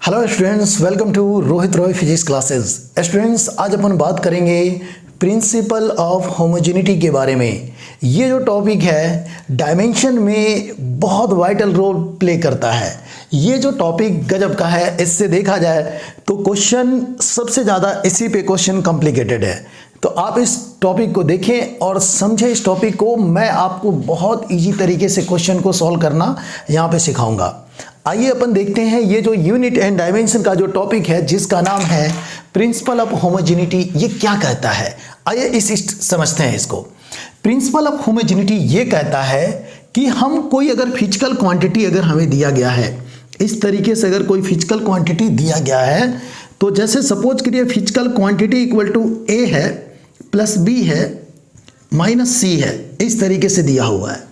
Hello students, welcome to Rohit Roy physics classes. Students, आज अपन बात करेंगे प्रिंसिपल ऑफ होमोजेनिटी के बारे में। ये जो टॉपिक है डायमेंशन में बहुत वाइटल रोल प्ले करता है। ये जो टॉपिक गजब का है, इससे देखा जाए तो क्वेश्चन सबसे ज़्यादा इसी पे क्वेश्चन कॉम्प्लिकेटेड है। तो आप इस टॉपिक को देखें और समझें इस टॉपिक को। मैं आपको बहुत इजी तरीके से क्वेश्चन को सॉल्व करना यहाँ पे सिखाऊंगा। आइए अपन देखते हैं ये जो यूनिट एंड डायमेंशन का जो टॉपिक है, जिसका नाम है प्रिंसिपल ऑफ होमोजेनिटी, ये क्या कहता है। आइए समझते हैं इसको। प्रिंसिपल ऑफ होमोजेनिटी ये कहता है कि हम कोई अगर फिजिकल क्वांटिटी अगर हमें दिया गया है, इस तरीके से अगर कोई फिजिकल क्वांटिटी दिया गया है, तो जैसे सपोज करिए फिजिकल क्वांटिटी इक्वल टू ए है प्लस बी है माइनस सी है, इस तरीके से दिया हुआ है।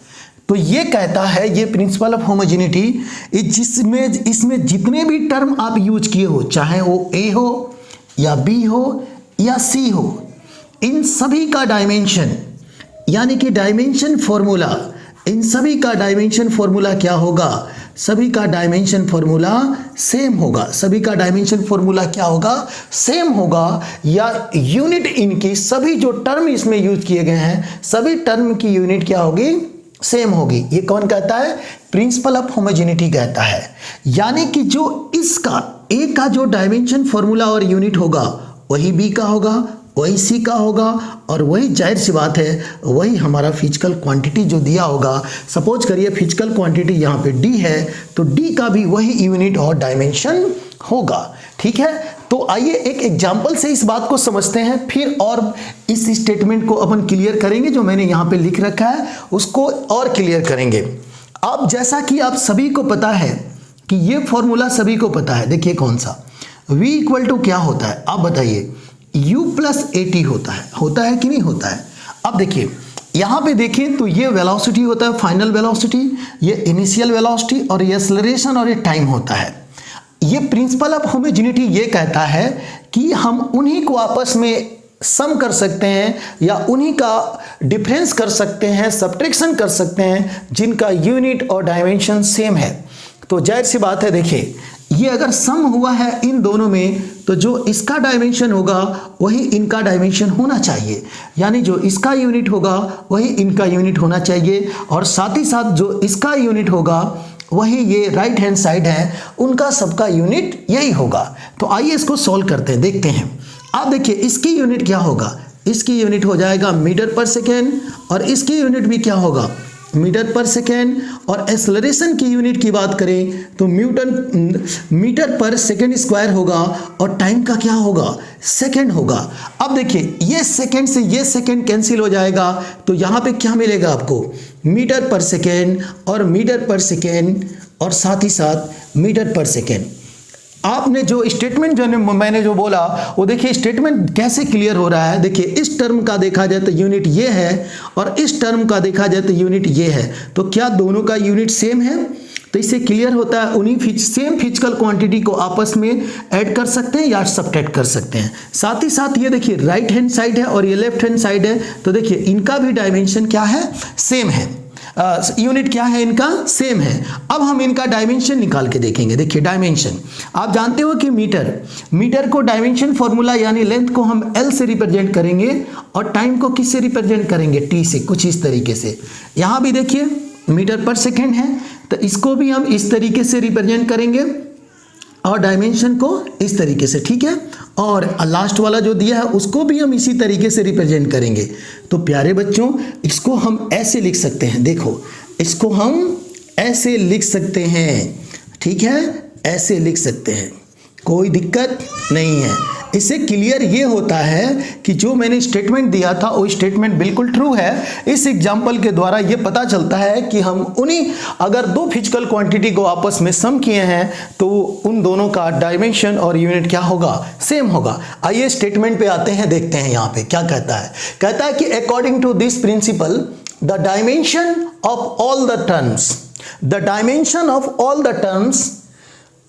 तो ये कहता है ये प्रिंसिपल ऑफ होमोजेनिटी, जिसमें इसमें जितने भी टर्म आप यूज किए हो, चाहे वो ए हो या बी हो या सी हो, इन सभी का डायमेंशन यानी कि डायमेंशन फॉर्मूला, इन सभी का डायमेंशन फॉर्मूला क्या होगा? सभी का डायमेंशन फॉर्मूला सेम होगा। सभी का डायमेंशन फॉर्मूला क्या होगा? सेम होगा। या यूनिट इनकी सभी जो टर्म इसमें यूज किए गए हैं, सभी टर्म की यूनिट क्या होगी? सेम होगी। ये कौन कहता है? प्रिंसिपल ऑफ होमोजेनिटी कहता है। यानी कि जो इसका ए का जो डायमेंशन फॉर्मूला और यूनिट होगा, वही बी का होगा, वही सी का होगा, और वही जाहिर सी बात है वही हमारा फिजिकल क्वांटिटी जो दिया होगा। सपोज करिए फिजिकल क्वांटिटी यहाँ पे डी है, तो डी का भी वही यूनिट और डायमेंशन होगा। ठीक है, तो आइए एक एग्जाम्पल से इस बात को समझते हैं, फिर और इस स्टेटमेंट को अपन क्लियर करेंगे। जो मैंने यहाँ पे लिख रखा है उसको और क्लियर करेंगे। अब जैसा कि आप सभी को पता है कि ये फॉर्मूला सभी को पता है, देखिए कौन सा, v इक्वल टू क्या होता है आप बताइए? u प्लस ए टी होता है कि नहीं होता है? अब देखिए यहाँ पे देखें तो ये वेलोसिटी होता है, फाइनल वेलोसिटी, ये इनिशियल वेलोसिटी, और ये एक्सेलरेशन और ये टाइम होता है। ये प्रिंसिपल ऑफ होमोजेनिटी ये कहता है कि हम उन्हीं को आपस में सम कर सकते हैं या उन्हीं का डिफरेंस कर सकते हैं, सब्ट्रैक्शन कर सकते हैं, जिनका यूनिट और डायमेंशन सेम है। तो जाहिर सी बात है, देखिए ये अगर सम हुआ है इन दोनों में, तो जो इसका डायमेंशन होगा वही इनका डायमेंशन होना चाहिए। यानी जो इसका यूनिट होगा वही इनका यूनिट होना चाहिए, और साथ ही साथ जो इसका यूनिट होगा वही ये राइट हैंड साइड है, उनका सबका यूनिट यही होगा। तो आइए इसको सॉल्व करते हैं, देखते हैं। आप देखिए इसकी यूनिट क्या होगा? इसकी यूनिट हो जाएगा मीटर पर सेकेंड, और इसकी यूनिट भी क्या होगा? मीटर पर सेकेंड। और एक्सेलरेशन की यूनिट की बात करें तो मीटर पर सेकेंड स्क्वायर होगा, और टाइम का क्या होगा? सेकेंड होगा। अब देखिए ये सेकेंड से ये सेकेंड कैंसिल हो जाएगा, तो यहाँ पे क्या मिलेगा आपको? मीटर पर सेकेंड और मीटर पर सेकेंड, और साथ ही साथ मीटर पर सेकेंड। आपने जो स्टेटमेंट जो मैंने जो बोला वो देखिए स्टेटमेंट कैसे क्लियर हो रहा है। देखिए इस टर्म का देखा जाए तो यूनिट ये है, और इस टर्म का देखा जाए तो यूनिट ये है। तो क्या दोनों का यूनिट सेम है? तो इससे क्लियर होता है उन्हीं सेम फिजिकल क्वांटिटी को आपस में ऐड कर सकते हैं या सब्ट्रैक्ट कर सकते हैं। साथ ही साथ ये देखिए राइट हैंड साइड है और ये लेफ्ट हैंड साइड है, तो देखिए इनका भी डायमेंशन क्या है? सेम है। यूनिट क्या है इनका? सेम है। अब हम इनका डायमेंशन निकाल के देखेंगे। देखिए डायमेंशन आप जानते हो कि मीटर को डायमेंशन फॉर्मूला यानी लेंथ को हम L से रिप्रेजेंट करेंगे, और टाइम को किससे रिप्रेजेंट करेंगे? T से। कुछ इस तरीके से यहाँ भी देखिए मीटर पर सेकेंड है, तो इसको भी हम इस तरीके से रिप्रेजेंट करेंगे, और डायमेंशन को इस तरीके से। ठीक है, और लास्ट वाला जो दिया है उसको भी हम इसी तरीके से रिप्रेजेंट करेंगे। तो प्यारे बच्चों, इसको हम ऐसे लिख सकते हैं, देखो इसको हम ऐसे लिख सकते हैं। ठीक है, ऐसे लिख सकते हैं, कोई दिक्कत नहीं है। इससे क्लियर ये होता है कि जो मैंने स्टेटमेंट दिया था वो स्टेटमेंट बिल्कुल ट्रू है। इस एग्जाम्पल के द्वारा ये पता चलता है कि हम उन्हीं अगर दो फिजिकल क्वांटिटी को आपस में सम किए हैं तो उन दोनों का डायमेंशन और यूनिट क्या होगा? सेम होगा। आइए स्टेटमेंट पे आते हैं, देखते हैं यहाँ पे क्या कहता है। कहता है कि according to this principle the dimension of all the terms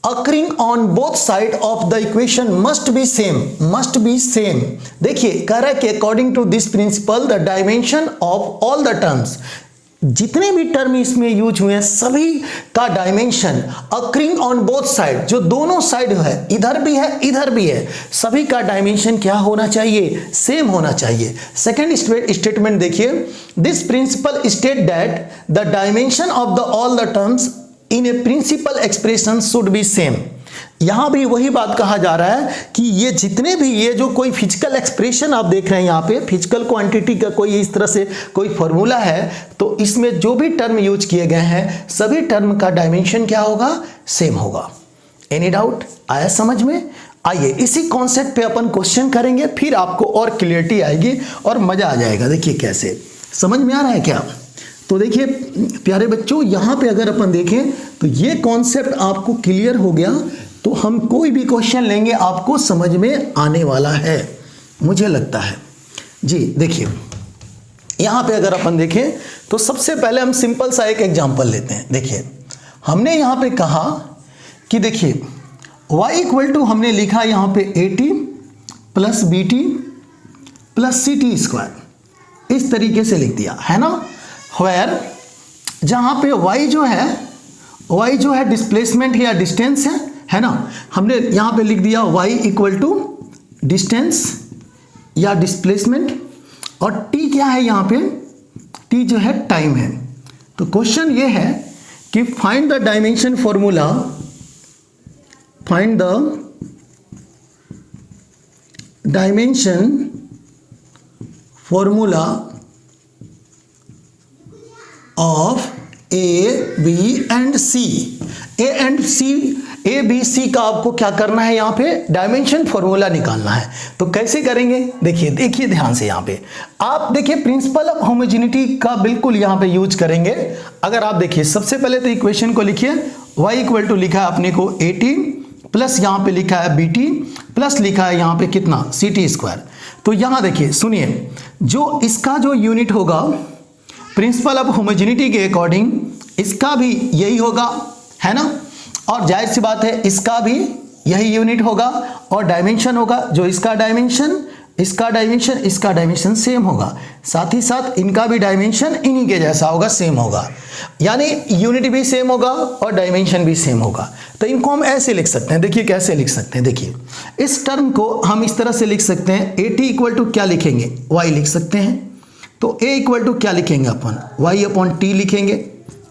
occurring on both side of the equation must be same। देखिए कह रहा है कि according to this principle the dimension of all the terms, जितने भी टर्म इसमें use हुए हैं सभी का dimension occurring on both side, जो दोनों साइड है, इधर भी है इधर भी है, सभी का डायमेंशन क्या होना चाहिए, सेम होना चाहिए। सेकंड स्टेटमेंट देखिए, this principle state that the dimension of the all the terms in a principle expression should be same. यहां भी वही बात कहा जा रहा है कि ये जितने भी ये जो कोई फिजिकल एक्सप्रेशन आप देख रहे हैं यहाँ पे, फिजिकल क्वांटिटी का कोई इस तरह से कोई फॉर्मूला है, तो इसमें जो भी टर्म यूज किए गए हैं सभी टर्म का डायमेंशन क्या होगा, सेम होगा। एनी डाउट आया समझ में? आइए इसी कॉन्सेप्ट पे अपन क्वेश्चन करेंगे, फिर आपको और क्लियरिटी आएगी और मजा आ जाएगा। देखिए कैसे, समझ में आ रहा है क्या? तो देखिए प्यारे बच्चों, यहाँ पे अगर अपन देखें तो ये कॉन्सेप्ट आपको क्लियर हो गया तो हम कोई भी क्वेश्चन लेंगे आपको समझ में आने वाला है, मुझे लगता है जी। देखिए यहाँ पे अगर अपन देखें तो सबसे पहले हम सिंपल सा एक एग्जांपल लेते हैं। देखिए हमने यहाँ पे कहा कि देखिए y इक्वल टू हमने लिखा यहाँ पे AT plus BT plus CT square, इस तरीके से लिख दिया है ना। वेयर जहाँ पे y जो है डिस्प्लेसमेंट या डिस्टेंस है ना, हमने यहाँ पे लिख दिया y इक्वल टू डिस्टेंस या डिस्प्लेसमेंट, और t क्या है यहाँ पे, t जो है टाइम है। तो क्वेश्चन ये है कि find the dimension formula, find the dimension formula of A, B and C। A and C, A, B, C का आपको क्या करना है, यहाँ पे डायमेंशन फॉर्मूला निकालना है। तो कैसे करेंगे, देखिए ध्यान से, यहाँ पे आप देखिए प्रिंसिपल ऑफ होमोजेनिटी का बिल्कुल यहाँ पे यूज करेंगे। अगर आप देखिए सबसे पहले तो इक्वेशन को लिखिए, y इक्वल टू लिखा है अपने को AT प्लस यहाँ पे लिखा है BT प्लस लिखा है यहाँ पे कितना, CT स्क्वायर। तो यहाँ देखिए सुनिए, जो इसका जो यूनिट होगा प्रिंसिपल ऑफ होमोजेनिटी के अकॉर्डिंग इसका भी यही होगा, है ना, और जाहिर सी बात है इसका भी यही यूनिट होगा, और डायमेंशन होगा जो इसका डायमेंशन, इसका डायमेंशन, इसका डायमेंशन सेम होगा, साथ ही साथ इनका भी डायमेंशन इन्हीं के जैसा होगा, सेम होगा, यानी यूनिट भी सेम होगा और डायमेंशन भी सेम होगा। तो इनको हम ऐसे लिख सकते हैं, देखिए कैसे लिख सकते हैं। देखिए इस टर्म को हम इस तरह से लिख सकते हैं, AT इक्वल टू क्या लिखेंगे, y लिख सकते हैं, तो A इक्वल टू क्या लिखेंगे अपन, y अपॉन t लिखेंगे,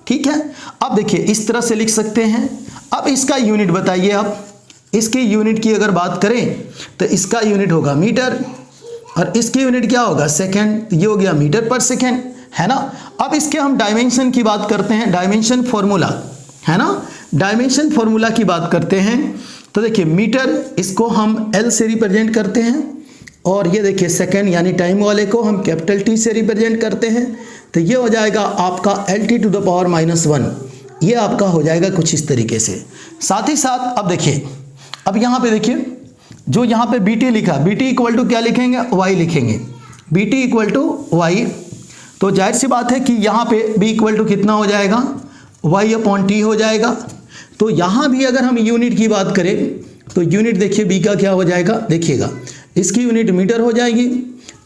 ठीक है। अब देखिए इस तरह से लिख सकते हैं। अब इसका यूनिट बताइए, आप इसके यूनिट की अगर बात करें तो इसका यूनिट होगा मीटर और इसकी यूनिट क्या होगा, सेकेंड, ये हो गया मीटर पर सेकेंड, है ना। अब इसके हम डायमेंशन की बात करते हैं, डायमेंशन फॉर्मूला, है ना, डायमेंशन फॉर्मूला की बात करते हैं। तो देखिए मीटर, इसको हम L से रिप्रेजेंट करते हैं, और ये देखिए सेकेंड यानी टाइम वाले को हम कैपिटल T से रिप्रेजेंट करते हैं। तो ये हो जाएगा आपका LT टू द पावर -1, ये आपका हो जाएगा कुछ इस तरीके से। साथ ही साथ अब देखिए, अब यहाँ पे देखिए जो यहाँ पे BT लिखा, BT इक्वल टू क्या लिखेंगे, y लिखेंगे, BT इक्वल टू y। तो जाहिर सी बात है कि यहाँ पे B इक्वल टू कितना हो जाएगा, y अपॉन T हो जाएगा। तो यहाँ भी अगर हम यूनिट की बात करें तो यूनिट देखिए B का क्या हो जाएगा, देखिएगा इसकी यूनिट मीटर हो जाएगी,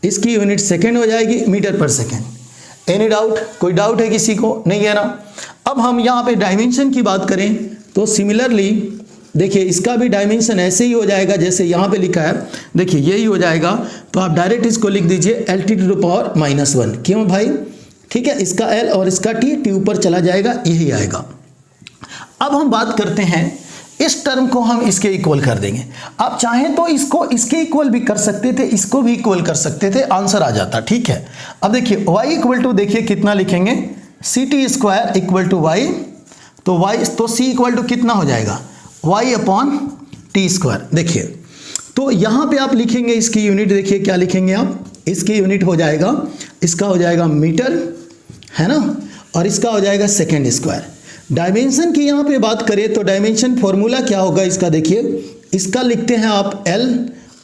इसकी यूनिट सेकेंड हो जाएगी, मीटर पर सेकेंड। एनी डाउट, कोई डाउट है किसी को, नहीं है ना। अब हम यहाँ पे डायमेंशन की बात करें तो सिमिलरली देखिए इसका भी डायमेंशन ऐसे ही हो जाएगा जैसे यहाँ पे लिखा है, देखिए यही हो जाएगा। तो आप डायरेक्ट इसको लिख दीजिए LT टू द पावर -1, क्यों भाई, ठीक है, इसका L और इसका T ऊपर चला जाएगा, यही आएगा। अब हम बात करते हैं, इस टर्म को हम इसके इक्वल कर देंगे। आप चाहें तो इसको इसके इक्वल भी कर सकते थे, इसको भी इक्वल कर सकते थे, आंसर आ जाता, ठीक है। अब देखिए y इक्वल टू देखिए कितना लिखेंगे, CT square equal to y, तो y तो C इक्वल टू कितना हो जाएगा, y अपॉन T स्क्वायर। देखिए तो यहाँ पे आप लिखेंगे इसकी यूनिट, देखिए क्या लिखेंगे आप, इसकी यूनिट हो जाएगा, इसका हो जाएगा मीटर, है ना, और इसका हो जाएगा सेकेंड स्क्वायर। डायमेंशन की यहाँ पे बात करें तो डायमेंशन फॉर्मूला क्या होगा इसका, देखिए इसका लिखते हैं आप L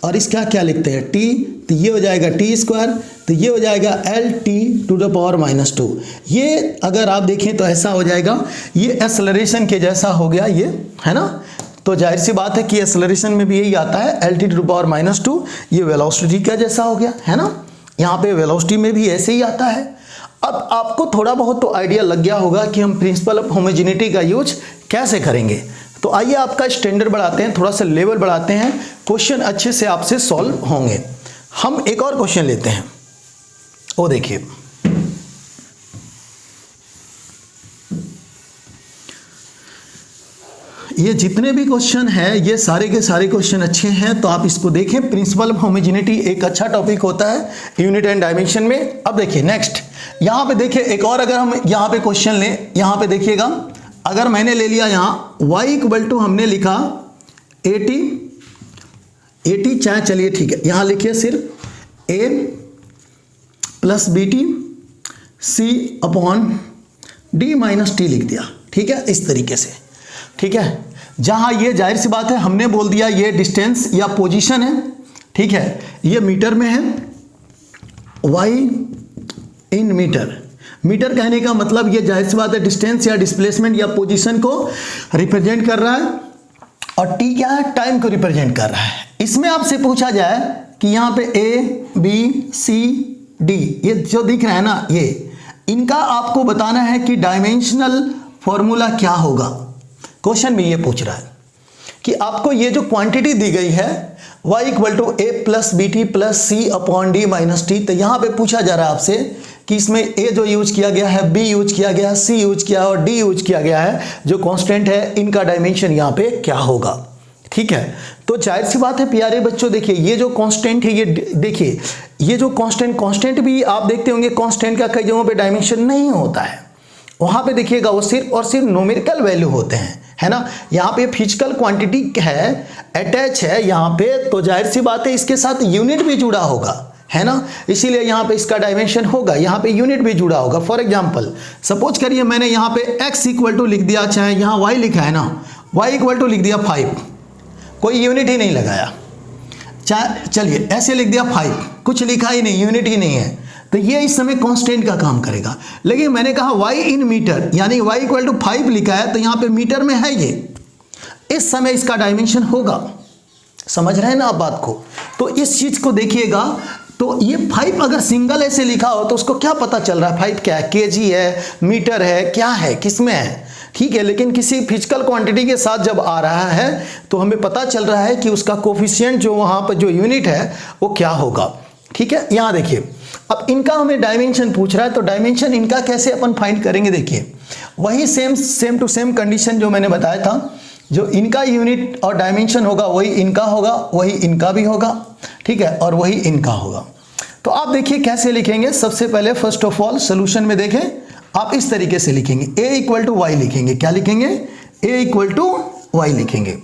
और इसका क्या लिखते हैं T, तो ये हो जाएगा T स्क्वायर, तो ये हो जाएगा LT टू द पावर -2। ये अगर आप देखें तो ऐसा हो जाएगा, ये एक्सेलरेशन के जैसा हो गया ये, है ना। तो जाहिर सी बात है कि एक्सेलरेशन में भी यही आता है, LT टू द पावर -2, ये वेलोसिटी का जैसा हो गया, है ना, यहाँ पे वेलोसिटी में भी ऐसे ही आता है। अब आपको थोड़ा बहुत तो आइडिया लग गया होगा कि हम प्रिंसिपल ऑफ होमोजेनिटी का यूज कैसे करेंगे। तो आइए आपका स्टैंडर्ड बढ़ाते हैं, थोड़ा सा लेवल बढ़ाते हैं, क्वेश्चन अच्छे से आपसे सॉल्व होंगे। हम एक और क्वेश्चन लेते हैं, वो देखिए, ये जितने भी क्वेश्चन हैं ये सारे के सारे क्वेश्चन अच्छे हैं, तो आप इसको देखें। प्रिंसिपल ऑफ होमोजेनिटी एक अच्छा टॉपिक होता है यूनिट एंड डायमेंशन में। अब देखिए नेक्स्ट, यहाँ पे देखिए एक और, अगर हम यहाँ पे क्वेश्चन लें, यहाँ पे देखिएगा, अगर मैंने ले लिया यहाँ y इक्वल टू हमने लिखा 80 चाहे चलिए ठीक है, यहाँ लिखिए सिर्फ a plus BT C upon D minus T लिख दिया, ठीक है, इस तरीके से, ठीक है। जहां ये जाहिर सी बात है हमने बोल दिया ये डिस्टेंस या पोजीशन है, ठीक है, ये मीटर में है, y इन मीटर, मीटर कहने का मतलब ये जाहिर सी बात है डिस्टेंस या डिस्प्लेसमेंट या पोजीशन को रिप्रेजेंट कर रहा है, और t क्या है, टाइम को रिप्रेजेंट कर रहा है। इसमें आपसे पूछा जाए कि यहाँ पे A B C D ये जो दिख रहा है ना, ये इनका आपको बताना है कि डायमेंशनल फॉर्मूला क्या होगा। क्वेश्चन में ये पूछ रहा है कि आपको ये जो क्वांटिटी दी गई है y equal to a plus B T plus C upon D minus T, तो यहाँ पे पूछा जा रहा है आपसे कि इसमें a जो यूज किया गया है, b यूज किया गया है, c यूज किया है और d यूज किया गया है, जो कांस्टेंट है, इनका डायमेंशन यहाँ पे क्या होगा, ठीक है। तो जाहिर सी बात है प्यारे बच्चों, देखिए ये जो कांस्टेंट है, ये देखिए ये जो कांस्टेंट भी आप देखते होंगे, कांस्टेंट का कई जगहों पे डायमेंशन नहीं होता है, वहां पे देखिएगा वो सिर्फ और सिर्फ न्यूमेरिकल वैल्यू होते हैं, है ना। यहाँ पे फिजिकल क्वांटिटी है, अटैच है यहाँ पे, तो जाहिर सी बात है इसके साथ यूनिट भी जुड़ा होगा, है ना, इसीलिए यहाँ पे इसका डायमेंशन होगा, यहाँ पे यूनिट भी जुड़ा होगा। फॉर एग्जांपल सपोज करिए मैंने यहाँ पे x इक्वल टू लिख दिया, चाहे यहाँ y लिखा है ना, y इक्वल टू लिख दिया 5, कोई यूनिट ही नहीं लगाया, चाहे चलिए ऐसे लिख दिया 5, कुछ लिखा ही नहीं, यूनिट ही नहीं है, तो ये इस समय कांस्टेंट का काम करेगा। लेकिन मैंने कहा y इन मीटर, यानी y इक्वल टू 5 लिखा है, तो यहाँ पे मीटर में है ये, इस समय इसका डायमेंशन होगा। समझ रहे हैं ना आप बात को। तो इस चीज को देखिएगा, तो ये 5 अगर सिंगल ऐसे लिखा हो तो उसको क्या पता चल रहा है 5 क्या है, केजी है, मीटर है, क्या है, किसमें है, ठीक है। लेकिन किसी फिजिकल क्वांटिटी के साथ जब आ रहा है तो हमें पता चल रहा है कि उसका कोफिशिएंट जो वहां पर जो यूनिट है वो क्या होगा, ठीक है। यहाँ देखिए अब इनका हमें डायमेंशन पूछ रहा है, तो डायमेंशन इनका कैसे अपन फाइंड करेंगे। देखिए वही सेम टू सेम कंडीशन जो मैंने बताया था, जो इनका यूनिट और डायमेंशन होगा वही इनका होगा, वही इनका भी होगा, ठीक है, और वही इनका होगा। तो आप देखिए कैसे लिखेंगे। सबसे पहले फर्स्ट ऑफ ऑल सोल्यूशन में देखें, आप इस तरीके से लिखेंगे, a इक्वल टू वाई लिखेंगे, क्या लिखेंगे, a इक्वल टू वाई लिखेंगे।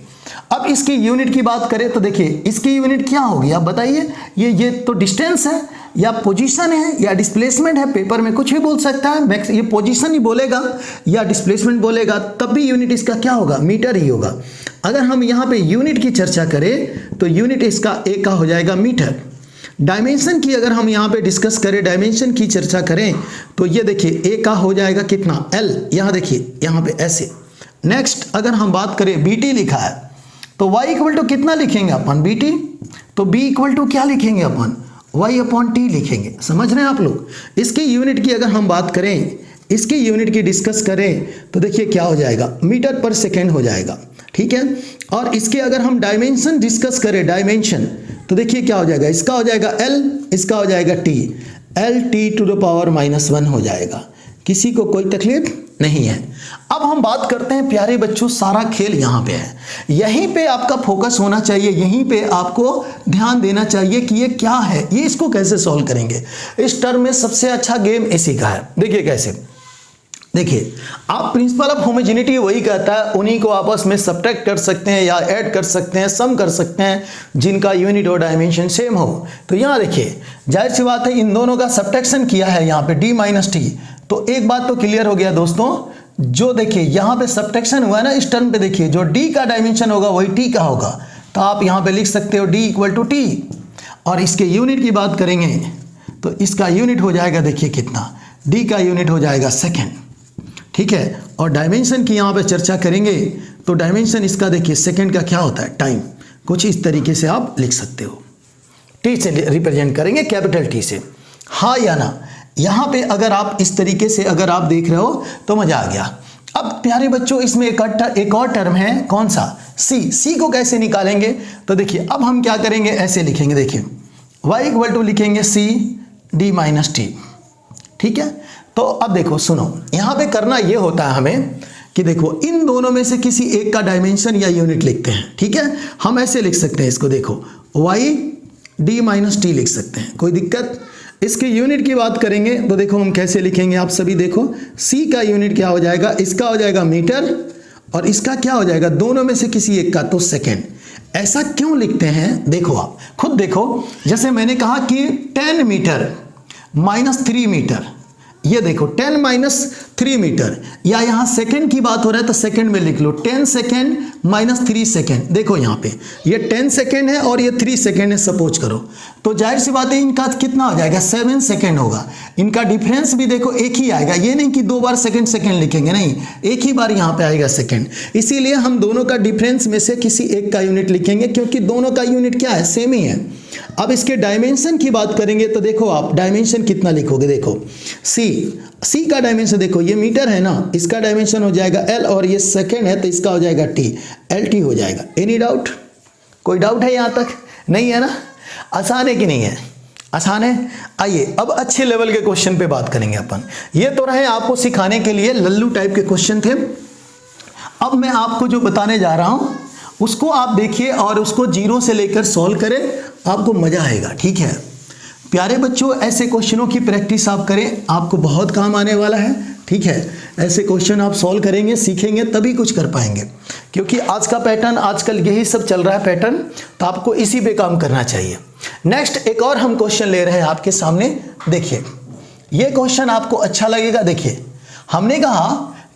अब इसकी यूनिट की बात करें तो देखिए इसकी यूनिट क्या होगी, आप बताइए। ये तो डिस्टेंस है या पोजीशन है या डिस्प्लेसमेंट है, पेपर में कुछ भी बोल सकता है, ये पोजीशन ही बोलेगा या डिस्प्लेसमेंट बोलेगा, तब भी यूनिट इसका क्या होगा, मीटर ही होगा। अगर हम यहाँ पे यूनिट की चर्चा करें तो यूनिट इसका ए का हो जाएगा मीटर। डायमेंशन की अगर हम यहाँ पे डिस्कस करें, डायमेंशन की चर्चा करें, तो ये देखिए ए का हो जाएगा कितना, एल, यहाँ देखिए यहाँ पे ऐसे। नेक्स्ट अगर हम बात करें बीटी लिखा है, तो y इक्वल टू कितना लिखेंगे अपन, bt, तो b इक्वल टू क्या लिखेंगे अपन, y अपॉन t लिखेंगे। समझ रहे हैं आप लोग। इसकी यूनिट की अगर हम बात करें, इसकी यूनिट की डिस्कस करें, तो देखिए क्या हो जाएगा, मीटर पर सेकेंड हो जाएगा, ठीक है। और इसके अगर हम डायमेंशन डिस्कस करें, डायमेंशन, तो देखिए क्या हो जाएगा, इसका हो जाएगा l, इसका हो जाएगा t, l t to the power -1 हो जाएगा। किसी को कोई तकलीफ नहीं है। अब हम बात करते हैं प्यारे बच्चों, सारा खेल यहाँ पे है, यहीं पे आपका फोकस होना चाहिए, यहीं पे आपको ध्यान देना चाहिए कि ये क्या है, ये इसको कैसे सॉल्व करेंगे। इस टर्म में सबसे अच्छा गेम इसी का है। देखिए कैसे, देखिए आप प्रिंसिपल ऑफ होमोजेनिटी वही कहता है, उन्हीं को आपस में सब्ट्रैक्ट कर सकते हैं या ऐड कर सकते हैं, सम कर सकते हैं, जिनका यूनिट और डायमेंशन सेम हो। तो यहाँ देखिए जाहिर सी बात है इन दोनों का सब्ट्रैक्शन किया है यहाँ पे d माइनस टी, तो एक बात तो क्लियर हो गया दोस्तों, जो देखिए यहाँ पे सब्ट्रैक्शन हुआ है ना इस टर्म पे, देखिए जो d का डायमेंशन होगा वही t का होगा, तो आप यहाँ पे लिख सकते हो d इक्वल टू टी। और इसके यूनिट की बात करेंगे तो इसका यूनिट हो जाएगा, देखिए कितना, d का यूनिट हो जाएगा सेकेंड, ठीक है। और डायमेंशन की यहाँ पे चर्चा करेंगे तो डायमेंशन इसका देखिए सेकेंड का क्या होता है, टाइम, कुछ इस तरीके से आप लिख सकते हो, टी से रिप्रेजेंट करेंगे, कैपिटल टी से, हाँ या ना। यहाँ पे अगर आप इस तरीके से अगर आप देख रहे हो तो मजा आ गया। अब प्यारे बच्चों इसमें एक और टर्म है, कौन सा, सी को कैसे निकालेंगे, तो देखिए अब हम क्या करेंगे, ऐसे लिखेंगे, देखिए y इक्वल टू लिखेंगे सी डी माइनस टी। ठीक है, तो अब देखो सुनो, यहाँ पे करना ये होता है हमें कि देखो इन दोनों में से किसी एक का डायमेंशन या यूनिट लिखते हैं। ठीक है, हम ऐसे लिख सकते हैं इसको, देखो y डी माइनस टी लिख सकते हैं, कोई दिक्कत। इसके यूनिट की बात करेंगे तो देखो हम कैसे लिखेंगे, आप सभी देखो, c का यूनिट क्या हो जाएगा, इसका हो जाएगा मीटर और इसका क्या हो जाएगा, दोनों में से किसी एक का तो सेकेंड। ऐसा क्यों लिखते हैं, देखो आप खुद देखो, जैसे मैंने कहा कि 10 मीटर माइनस 3 मीटर, ये देखो 10 माइनस 3 मीटर, या यहाँ सेकंड की बात हो रहा है तो सेकंड में लिख लो 10 सेकंड माइनस 3 सेकंड। देखो यहाँ पे ये 10 सेकंड है और ये 3 सेकंड है सपोज करो, तो जाहिर सी बात है इनका कितना हो जाएगा, 7 सेकंड होगा। इनका डिफरेंस भी देखो एक ही आएगा, ये नहीं कि 2 बार सेकंड सेकंड लिखेंगे, नहीं, एक ही बार यहाँ पे आएगा सेकंड। इसीलिए हम दोनों का डिफरेंस में से किसी एक का यूनिट लिखेंगे, क्योंकि दोनों का यूनिट क्या है, सेम ही है। अब इसके डायमेंशन की बात करेंगे तो देखो आप डायमेंशन कितना लिखोगे, देखो सी का डायमेंशन देखो, ये मीटर है ना, इसका डायमेंशन हो जाएगा एल, और ये सेकंड है तो इसका हो जाएगा टी, एल टी हो जाएगा। एनी डाउट, कोई डाउट है यहाँ तक, नहीं है ना, आसान है कि नहीं है, आसान है। आइए अब अच्छे लेवल के क्वेश्चन पे बात करेंगे अपन। ये तो रहे आपको सिखाने के लिए लल्लू टाइप के क्वेश्चन थे। अब मैं आपको जो बताने जा रहा हूँ उसको आप देखिए और उसको जीरो से लेकर सॉल्व करें, आपको मजा आएगा। ठीक है प्यारे बच्चों, ऐसे क्वेश्चनों की प्रैक्टिस आप करें, आपको बहुत काम आने वाला है। ठीक है, ऐसे क्वेश्चन आप सॉल्व करेंगे, सीखेंगे, तभी कुछ कर पाएंगे, क्योंकि आज का पैटर्न, आजकल यही सब चल रहा है पैटर्न, तो आपको इसी पे काम करना चाहिए। नेक्स्ट एक और हम क्वेश्चन ले रहे हैं आपके सामने, देखिए ये क्वेश्चन आपको अच्छा लगेगा। देखिए हमने कहा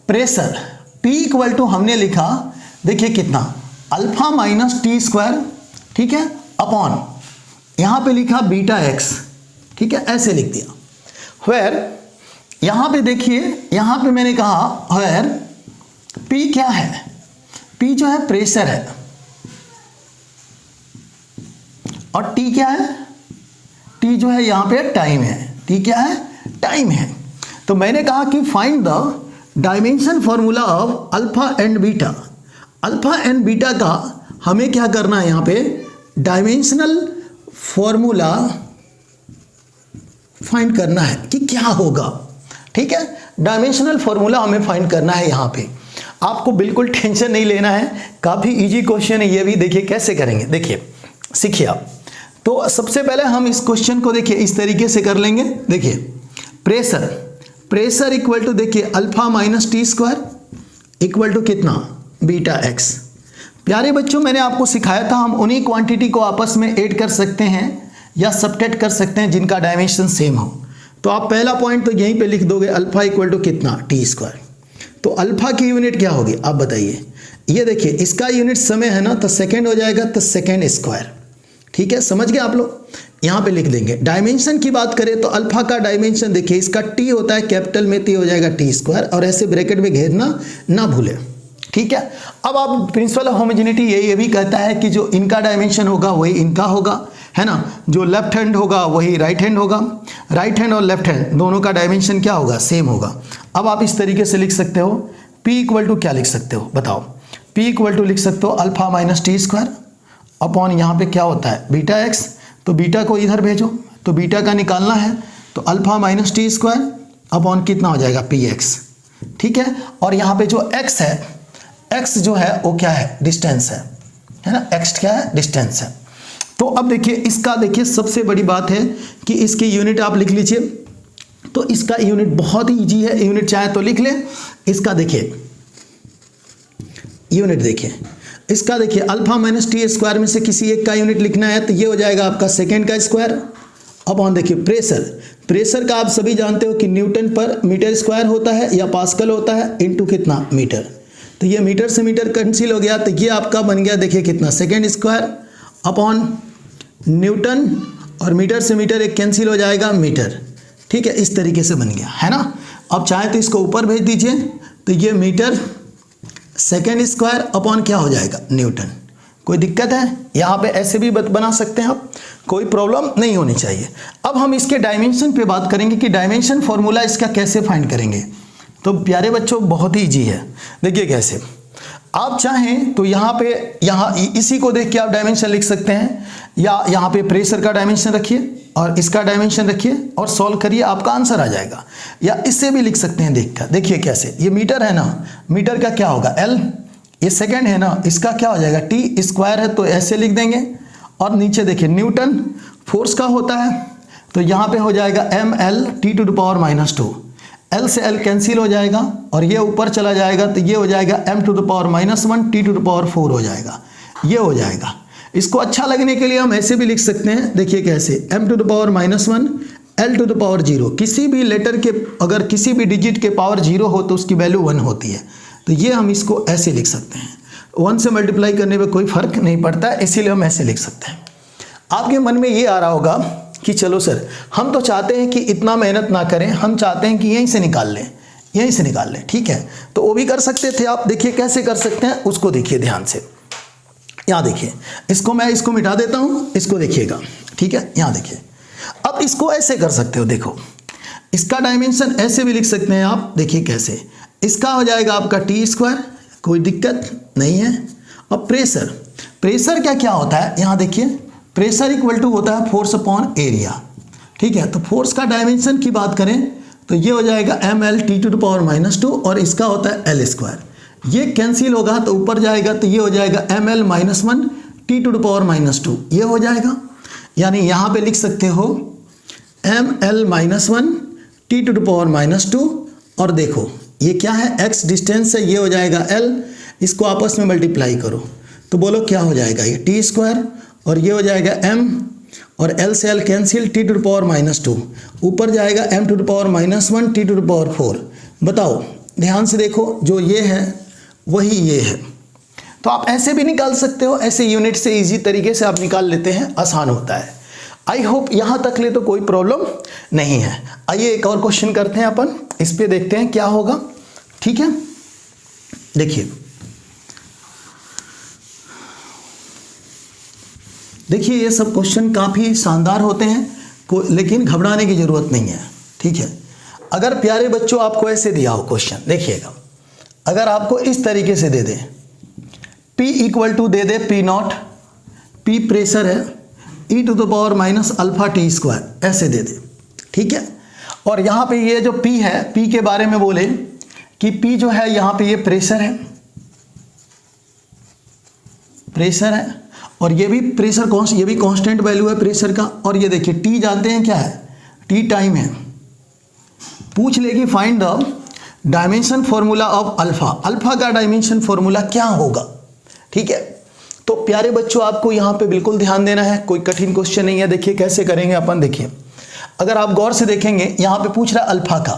प्रेशर P इक्वल टू, हमने लिखा देखिए कितना, अल्फा माइनस टी स्क्वायर, ठीक है, अपॉन यहाँ पे लिखा बीटा एक्स। ठीक है, ऐसे लिख दिया। वेयर, यहाँ पे देखिए, यहाँ पे मैंने कहा वेयर P क्या है, P जो है प्रेशर है, और T क्या है, T जो है यहाँ पे टाइम है। T क्या है, टाइम है। तो मैंने कहा कि find the dimension formula of alpha and beta. Alpha and beta का हमें क्या करना है, यहाँ पे डायमेंशनल फॉर्मूला फाइंड करना है कि क्या होगा। ठीक है, डायमेंशनल फॉर्मूला हमें फाइंड करना है। यहाँ पे आपको बिल्कुल टेंशन नहीं लेना है, काफ़ी इजी क्वेश्चन है ये भी। देखिए कैसे करेंगे, देखिए सीखिए आप। तो सबसे पहले हम इस क्वेश्चन को देखिए इस तरीके से कर लेंगे। देखिए प्रेशर इक्वल टू, देखिए alpha minus T square equal to कितना, बीटा एक्स। प्यारे बच्चों मैंने आपको सिखाया था हम उन्हीं क्वांटिटी को आपस में ऐड कर सकते हैं या सबट्रैक्ट कर सकते हैं जिनका डायमेंशन सेम हो। तो आप पहला पॉइंट तो यहीं पे लिख दोगे, अल्फा इक्वल टू कितना, टी स्क्वायर। तो अल्फा की यूनिट क्या होगी आप बताइए। ये देखिए इसका यूनिट समय है ना, तो सेकेंड हो जाएगा, तो सेकेंड स्क्वायर। ठीक है, समझ गए आप लोग, यहाँ पे लिख देंगे। डायमेंशन की बात करें तो अल्फा का डायमेंशन देखिए, इसका टी होता है कैपिटल में, टी हो जाएगा टी स्क्वायर, और ऐसे ब्रैकेट में घेरना ना भूले। ठीक है, अब आप प्रिंसिपल ऑफ होमोजेनिटी ये भी कहता है कि जो इनका डायमेंशन होगा वही इनका होगा, है ना, जो लेफ्ट हैंड होगा वही राइट हैंड होगा, राइट हैंड और लेफ्ट हैंड दोनों का डायमेंशन क्या होगा, सेम होगा। अब आप इस तरीके से लिख सकते हो, P इक्वल टू क्या लिख सकते हो बताओ, P इक्वल टू लिख सकते हो alpha minus T square upon यहाँ पे क्या होता है, बीटा एक्स। तो बीटा को इधर भेजो, तो बीटा का निकालना है, तो alpha minus T square upon कितना हो जाएगा, पी एक्स। ठीक है, और यहाँ पे जो x है, x जो है वो क्या है, डिस्टेंस है ना, x क्या है, डिस्टेंस है। तो अब देखिए इसका, देखिए सबसे बड़ी बात है कि इसकी यूनिट आप लिख लीजिए। तो इसका यूनिट बहुत ही इजी है, यूनिट चाहे तो लिख ले। इसका देखिए यूनिट, देखिए इसका देखिए अल्फा माइनस टी स्क्वायर में से किसी एक का यूनिट लिखना है, तो ये हो जाएगा आपका सेकेंड का स्क्वायर अपॉन, देखिए प्रेशर का आप सभी जानते हो कि न्यूटन पर मीटर स्क्वायर होता है या पास्कल होता है, इनटू कितना, मीटर। तो ये मीटर से मीटर कैंसिल हो गया, तो ये आपका बन गया देखिए कितना, सेकेंड स्क्वायर अपॉन न्यूटन, और मीटर से मीटर एक कैंसिल हो जाएगा, मीटर। ठीक है, इस तरीके से बन गया, है ना। अब चाहे तो इसको ऊपर भेज दीजिए, तो ये मीटर सेकेंड स्क्वायर अपॉन क्या हो जाएगा, न्यूटन। कोई दिक्कत है? यहाँ पे ऐसे भी बना सकते हैं आप, कोई प्रॉब्लम नहीं होनी चाहिए। अब हम इसके डायमेंशन पे बात करेंगे कि डायमेंशन फॉर्मूला इसका कैसे फाइंड करेंगे। तो प्यारे बच्चों बहुत ही ईजी है, देखिए कैसे। आप चाहें तो यहाँ इसी को देख के आप डायमेंशन लिख सकते हैं, या यहाँ पे प्रेशर का डायमेंशन रखिए और इसका डायमेंशन रखिए और सॉल्व करिए, आपका आंसर आ जाएगा। या इससे भी लिख सकते हैं देखकर, देखिए कैसे। ये मीटर है ना, मीटर का क्या होगा L, ये सेकंड है ना, इसका क्या हो जाएगा T स्क्वायर है, तो ऐसे लिख देंगे। और नीचे देखिए न्यूटन फोर्स का होता है, तो यहाँ पे हो जाएगा ml T⁻²। L से L कैंसिल हो जाएगा और ये ऊपर चला जाएगा, तो ये हो जाएगा m⁻⁻1 T⁻⁴ हो जाएगा, ये हो जाएगा। इसको अच्छा लगने के लिए हम ऐसे भी लिख सकते हैं, देखिए कैसे, m⁻⁻1 L⁻0। किसी भी लेटर के अगर किसी भी डिजिट के पावर 0 हो तो उसकी वैल्यू 1 होती है, तो ये हम इसको ऐसे लिख सकते हैं। 1 से मल्टीप्लाई करने में कोई फर्क नहीं पड़ता है, इसीलिए हम ऐसे लिख सकते हैं। आपके मन में ये आ रहा होगा कि चलो सर, हम तो चाहते हैं कि इतना मेहनत ना करें, हम चाहते हैं कि यहीं से निकाल लें, यहीं से निकाल लें, ठीक है। तो वो भी कर सकते थे आप, देखिए कैसे कर सकते हैं, उसको देखिए ध्यान से। यहाँ देखिए, इसको मिटा देता हूँ, इसको देखिएगा, ठीक है। यहाँ देखिए, अब इसको ऐसे कर सकते हो, देखो इसका डायमेंशन ऐसे भी लिख सकते हैं आप, देखिए कैसे। इसका हो जाएगा आपका T², कोई दिक्कत नहीं है। अब प्रेशर क्या होता है, यहाँ देखिए, प्रेशर इक्वल टू होता है फोर्स अपॉन एरिया, ठीक है। तो फोर्स का डायमेंशन की बात करें तो ये हो जाएगा ml T⁻², और इसका होता है L²। ये कैंसिल होगा तो ऊपर जाएगा, तो ये हो जाएगा ml-1 T⁻², ये हो जाएगा। यानी यहाँ पे लिख सकते हो ml-1 T⁻², और देखो ये क्या है, x डिस्टेंस है, ये हो जाएगा L, इसको आपस में मल्टीप्लाई करो तो बोलो क्या हो जाएगा, ये T², और ये हो जाएगा m, और L से L कैंसिल, T⁻², ऊपर जाएगा m⁻⁻1 T⁻⁴। बताओ ध्यान से देखो, जो ये है वही ये है। तो आप ऐसे भी निकाल सकते हो, ऐसे यूनिट से इजी तरीके से आप निकाल लेते हैं, आसान होता है। आई होप यहाँ तक ले तो कोई प्रॉब्लम नहीं है। आइए एक और क्वेश्चन करते हैं अपन, इस पे देखते हैं क्या होगा, ठीक है। देखिए ये सब क्वेश्चन काफ़ी शानदार होते हैं, लेकिन घबराने की ज़रूरत नहीं है, ठीक है। अगर प्यारे बच्चों आपको ऐसे दिया हो क्वेश्चन, देखिएगा, अगर आपको इस तरीके से दे दे, P इक्वल टू दे दे P0, P प्रेशर है, e⁻⁻α T², ऐसे दे दे, ठीक है। और यहाँ पे ये जो P है, P के बारे में बोले कि P जो है यहाँ पे ये प्रेशर है, और ये भी प्रेशर ये भी कांस्टेंट वैल्यू है प्रेशर का। और ये देखिए T जानते हैं क्या है, T टाइम है। पूछ लेगी find the dimension formula of alpha, alpha का डायमेंशन फॉर्मूला क्या होगा, ठीक है। तो प्यारे बच्चों आपको यहाँ पे बिल्कुल ध्यान देना है, कोई कठिन क्वेश्चन नहीं है। देखिए कैसे करेंगे अपन, देखिए अगर आप गौर से देखेंगे यहाँ पे पूछ रहा है अल्फा का,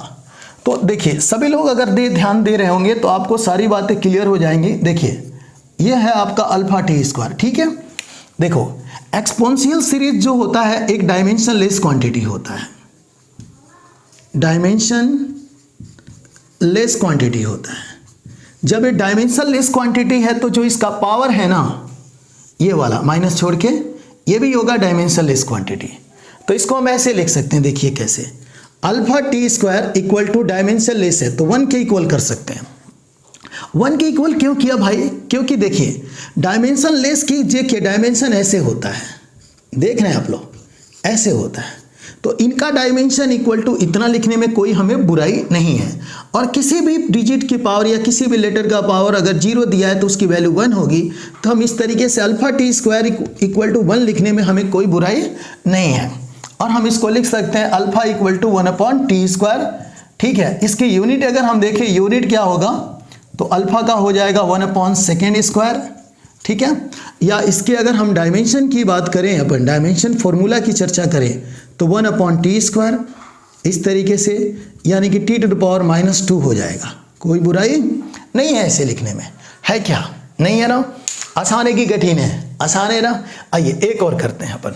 तो देखिए सभी लोग अगर ध्यान दे रहे होंगे तो आपको सारी बातें क्लियर हो जाएंगी। देखिए ये है आपका अल्फा T², ठीक है। देखो एक्सपोनेंशियल सीरीज जो होता है एक डायमेंशन लेस क्वांटिटी होता है, डायमेंशन लेस क्वांटिटी होता है। जब ये डायमेंशन लेस क्वांटिटी है तो जो इसका पावर है ना, ये वाला माइनस छोड़ के, ये भी होगा डायमेंशन लेस क्वांटिटी। तो इसको हम ऐसे लिख सकते हैं, देखिए कैसे, alpha T² equal to dimensionless है तो 1 के इक्वल कर सकते हैं। 1 के इक्वल क्यों किया भाई, क्योंकि देखिए डायमेंशन लेस की देखिए डायमेंशन ऐसे होता है, देख रहे हैं आप लोग, ऐसे होता है। तो इनका डायमेंशन इक्वल टू इतना लिखने में कोई हमें बुराई नहीं है। और किसी भी डिजिट की पावर या किसी भी लेटर का पावर अगर 0 दिया है तो उसकी वैल्यू 1 होगी। तो हम इस तरीके से अल्फा T² इक्वल टू 1 लिखने में हमें कोई बुराई नहीं है। और हम इसको लिख सकते हैं अल्फा इक्वल टू 1/T², ठीक है। इसकी यूनिट अगर हम देखें, यूनिट क्या होगा, तो अल्फा का हो जाएगा 1/sec², ठीक है। या इसके अगर हम डायमेंशन की बात करें, अपन डायमेंशन फॉर्मूला की चर्चा करें तो 1/T², इस तरीके से, यानी कि T⁻⁻2 हो जाएगा। कोई बुराई नहीं है ऐसे लिखने में, है क्या, नहीं है ना। आसान है कि कठिन है, आसान है ना। आइए एक और करते हैं अपन,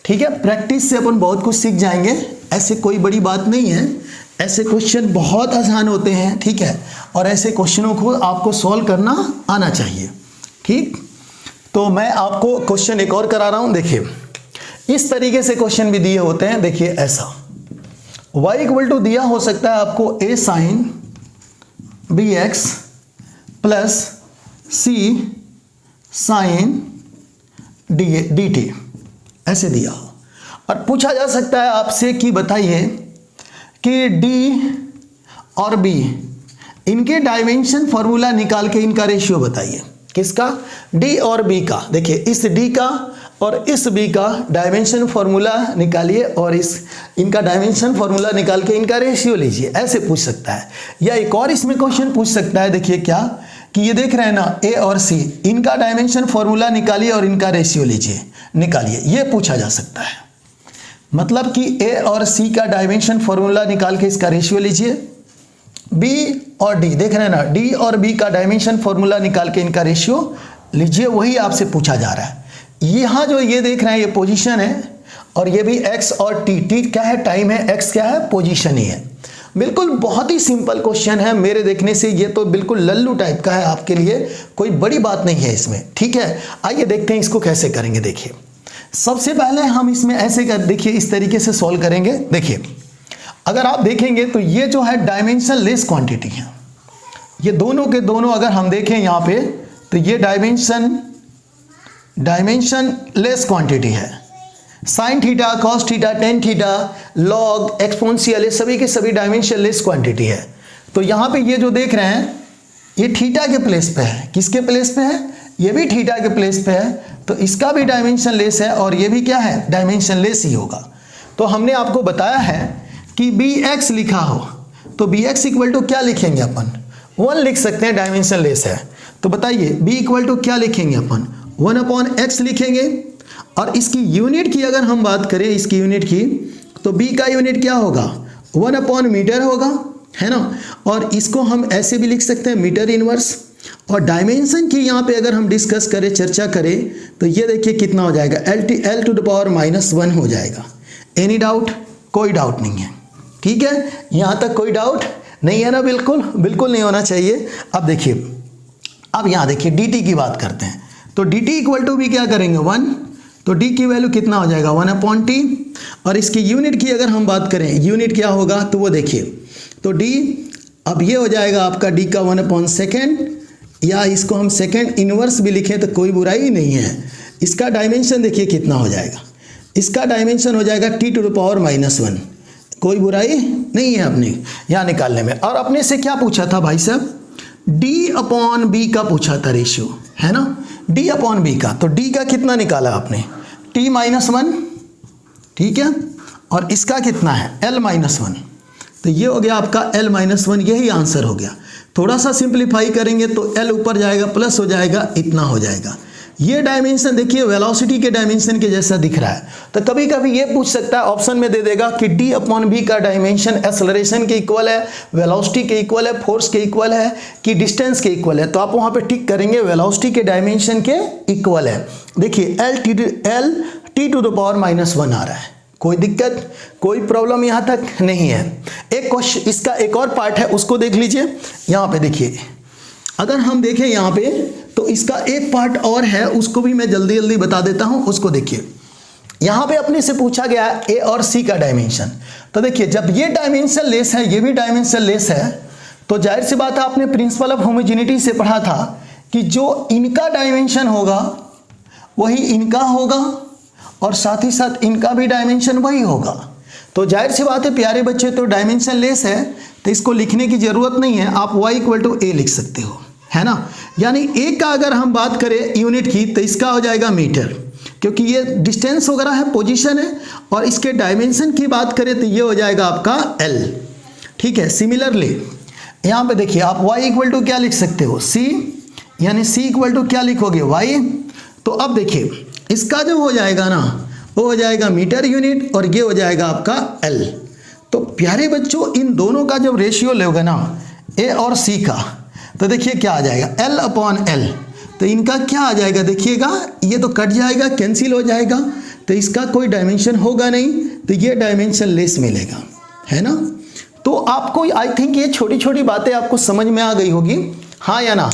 ठीक है। प्रैक्टिस से अपन बहुत कुछ सीख जाएंगे, ऐसे कोई बड़ी बात नहीं है। ऐसे क्वेश्चन बहुत आसान होते हैं, ठीक है। और ऐसे क्वेश्चनों को आपको सॉल्व करना आना चाहिए, ठीक। तो मैं आपको क्वेश्चन एक और करा रहा हूं। देखिए इस तरीके से क्वेश्चन भी दिए होते हैं। देखिए ऐसा y इक्वल टू दिया हो सकता है आपको a sine B X plus C sine D T, ऐसे दिया हो। और पूछा जा सकता है आपसे कि बताइए कि d और b इनके डायमेंशन फॉर्मूला निकाल के इनका रेशियो बताइए। किसका? d और b का। देखिए इस d का और इस b का डायमेंशन फॉर्मूला निकालिए और इनका डायमेंशन फॉर्मूला निकाल के इनका रेशियो लीजिए, ऐसे पूछ सकता है। या एक और इसमें क्वेश्चन पूछ सकता है। देखिए क्या कि ये देख रहे हैं ना a और c, इनका डायमेंशन फॉर्मूला निकालिए और इनका रेशियो लीजिए, निकालिए, ये पूछा जा सकता है। मतलब कि a और c का डायमेंशन फॉर्मूला निकाल के इसका रेशियो लीजिए, b और d देख रहे हैं ना, d और b का डायमेंशन फॉर्मूला निकाल के इनका रेशियो लीजिए, वही आपसे पूछा जा रहा है। यहाँ जो ये देख रहे हैं ये पोजीशन है और ये भी x और t क्या है? टाइम है, x क्या है? पोजीशन ही है। बिल्कुल बहुत ही सिंपल क्वेश्चन है मेरे देखने से। ये तो बिल्कुल लल्लू टाइप का है आपके लिए, कोई बड़ी बात नहीं है इसमें। ठीक है, आइए देखते हैं इसको कैसे करेंगे। देखिए सबसे पहले हम इसमें ऐसे कर, देखिए इस तरीके से सॉल्व करेंगे। देखिए अगर आप देखेंगे तो ये जो है डायमेंशन लेस क्वांटिटी है, ये दोनों के दोनों अगर हम देखें यहाँ पे तो ये डायमेंशन लेस क्वांटिटी है। Sine theta, cos theta, tan theta, log, exponential, ये सभी के सभी डायमेंशन लेस क्वांटिटी है। तो यहाँ पे ये जो देख रहे हैं ये थीटा के प्लेस पे है। किसके प्लेस पे है? ये भी थीटा के प्लेस पे है, तो इसका भी डायमेंशन लेस है और ये भी क्या है? डायमेंशन लेस ही होगा। तो हमने आपको बताया है कि बी एक्स लिखा हो तो बी एक्स इक्वल टू क्या लिखेंगे अपन? 1 लिख सकते हैं, डायमेंशन लेस है। तो बताइए बी इक्वल टू क्या लिखेंगे अपन? 1/x लिखेंगे। और इसकी यूनिट की अगर हम बात करें, इसकी यूनिट की, तो b का यूनिट क्या होगा? 1/मीटर होगा, है ना। और इसको हम ऐसे भी लिख सकते हैं मीटर इनवर्स। और डायमेंशन की यहाँ पे अगर हम डिस्कस करें, चर्चा करें, तो ये देखिए कितना हो जाएगा? l टू द पावर -1 हो जाएगा। Any doubt? कोई डाउट नहीं है। ठीक है, यहाँ तक कोई डाउट नहीं है ना? बिल्कुल बिल्कुल नहीं होना चाहिए। अब देखिए, अब यहाँ देखिए dt की बात करते हैं। तो dt इक्वल टू भी क्या करेंगे? 1। तो d की वैल्यू कितना हो जाएगा? 1/t। और इसकी यूनिट की अगर हम बात करें, यूनिट क्या होगा? तो वो देखिए, तो d अब ये हो जाएगा आपका d का 1/सेकेंड, या इसको हम सेकेंड इनवर्स भी लिखें तो कोई बुराई नहीं है। इसका डायमेंशन देखिए कितना हो जाएगा? इसका डायमेंशन हो जाएगा t टू द पावर -1। कोई बुराई नहीं है अपने यहाँ निकालने में। और अपने से क्या पूछा था भाई साहब? d/b का पूछा था रेशियो, है ना, d/b का। तो d का कितना निकाला आपने? t-1, ठीक है। और इसका कितना है? l-1। तो ये हो गया आपका l-1, यही आंसर हो गया। थोड़ा सा सिंप्लीफाई करेंगे तो l ऊपर जाएगा, प्लस हो जाएगा, इतना हो जाएगा। ये डायमेंशन देखिए वेलोसिटी के डायमेंशन के जैसा दिख रहा है। तो कभी कभी ये पूछ सकता है, ऑप्शन में दे देगा कि d/b का डायमेंशन एक्सेलरेशन के इक्वल है, वेलोसिटी के इक्वल है, फोर्स के इक्वल है, कि डिस्टेंस के इक्वल है। तो आप वहाँ पे टिक करेंगे वेलोसिटी के डायमेंशन के इक्वल है। देखिए l t to the power -1 आ रहा है। कोई दिक्कत, कोई प्रॉब्लम यहाँ तक नहीं है। एक क्वेश्चन, इसका एक और पार्ट है, उसको देख लीजिए। यहाँ पे देखिए, अगर हम देखें यहाँ पे तो इसका एक पार्ट और है, उसको भी मैं जल्दी जल्दी बता देता हूँ। उसको देखिए, यहाँ पे अपने से पूछा गया है a और c का डायमेंशन। तो देखिए जब ये डायमेंशन लेस है, ये भी डायमेंशन लेस है, तो जाहिर सी बात है आपने प्रिंसिपल ऑफ होमोजेनिटी से पढ़ा था कि जो इनका डायमेंशन होगा वही इनका होगा और साथ ही साथ इनका भी डायमेंशन वही होगा। तो जाहिर सी बात है प्यारे बच्चे, तो डायमेंशन लेस है तो इसको लिखने की जरूरत नहीं है, आप y इक्वल टू a लिख सकते हो, है ना। यानी a का अगर हम बात करें यूनिट की तो इसका हो जाएगा मीटर, क्योंकि ये डिस्टेंस वगैरह है, पोजीशन है। और इसके डायमेंशन की बात करें तो ये हो जाएगा आपका l, ठीक है। सिमिलरली यहाँ पे देखिए आप y इक्वल टू क्या लिख सकते हो? c, यानी c इक्वल टू क्या लिखोगे? y। तो अब देखिए इसका जो हो जाएगा ना, वो हो जाएगा मीटर यूनिट और ये हो जाएगा आपका l। तो प्यारे बच्चों इन दोनों का जब रेशियो लोगे ना a और c का, तो देखिए क्या आ जाएगा? l/l। तो इनका क्या आ जाएगा? देखिएगा ये तो कट जाएगा, कैंसिल हो जाएगा, तो इसका कोई डायमेंशन होगा नहीं, तो ये डायमेंशन लेस मिलेगा, है ना। तो आपको आई थिंक ये छोटी छोटी बातें आपको समझ में आ गई होगी, हाँ या ना।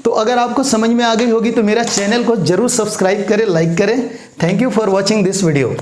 तो अगर आपको समझ में आ गई होगी तो मेरा चैनल को जरूर सब्सक्राइब करें, लाइक करें। Thank you for watching this video.